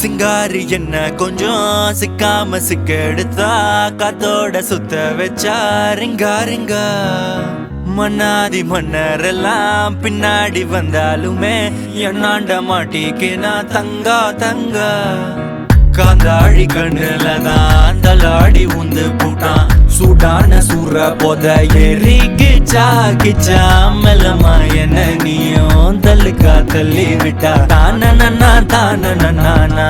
சிங்காரி என்ன கொஞ்சம் சிக்காம சிக்க எடுத்தா காத்தோட சுத்த வச்சா ரிங்கா ரிங்கா மன்னாதி மன்னரெல்லாம் பின்னாடி வந்தாலுமே என்னாண்ட மாட்டிக்கு நான் தங்கா தங்கா காந்தாழி கண்ணுலதான் தலாடி உந்து போட்டான் சூடான சூற போத ஏறி கிச்சா கிச்சா மெல்லமா என்ன நீயும் தள்ளுக்கா தள்ளி விட்டா தானனா தானனா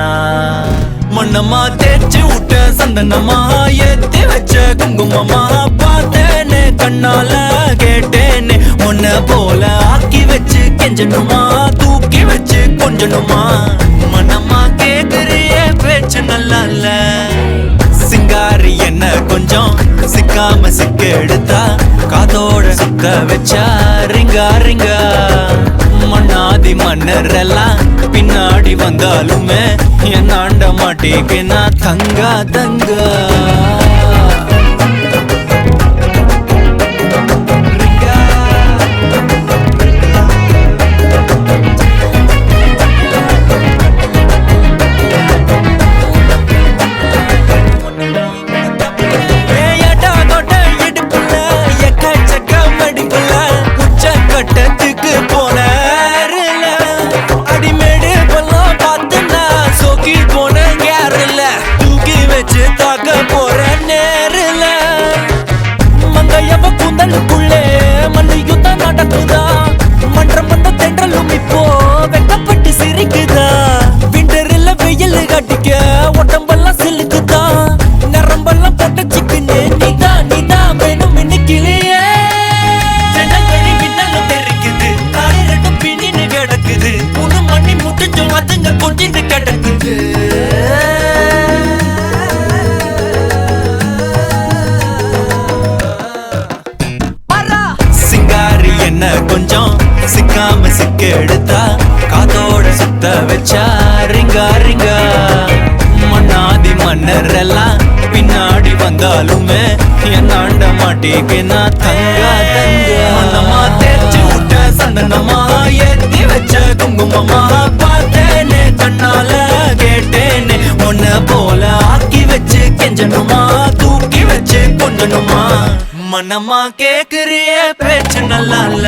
மண்ணம்மா தேய்ச்சி விட்ட சந்தனமா ஏத்தி வச்ச குங்குமமா பார்த்தேன்னு கண்ணால கேட்டேன்னு உன்ன போல ஆக்கி வச்சு கெஞ்சணுமா தூக்கி வச்சு கொஞ்சணுமா மனமா கேக்குறிய பேச்சு நல்லா இல்ல சிங்காரி என்ன கொஞ்சம் சிக்காம சிக்க எடுத்தா காதோட சுத்த வச்சா ரிங்கா ரிங்கா மண்ணாதி மன்னர் எல்லாம் பின்னாடி வந்தாலுமே என்னாண்ட மாட்டேக்கு நான் தங்கா தங்கா உடம்பெல்லாம் சிலுக்குதா நரம்பெல்லாம் போட்ட சிக்கனே நீதான் நீதான் வேணும் இன்னைக்கிலேயே ஜனங்கடி பின்னாலும் தெரிக்குது தாய் ரெண்டும் பின்னின்னு கிடக்குது உன மண்ணி முட்டிச்சோம் அதுங்க கொஞ்சின்னு கிடக்குது சிங்காரி என்ன கொஞ்சம் சிக்காம சிக்க எடுத்தா காதோட சுத்த வச்சா ரிங்கா ரிங்கா மண்ணாதி மன்னர் எல்லாம் பின்னாடி வந்தாலுமே என்னாண்ட மாட்டேக்கு நான் தங்கா தங்கா மண்ணமா தேய்ச்சி விட்ட சந்தனமா ஏத்தி வச்ச குங்குமமா பார்த்தேன்னு கண்ணால கேட்டேன்னு உன்ன போல ஆக்கி வச்சு கெஞ்சணுமா தூக்கி வச்சு கொஞ்சணுமா மனமா கேக்குறிய பேச்சு நல்லா இல்ல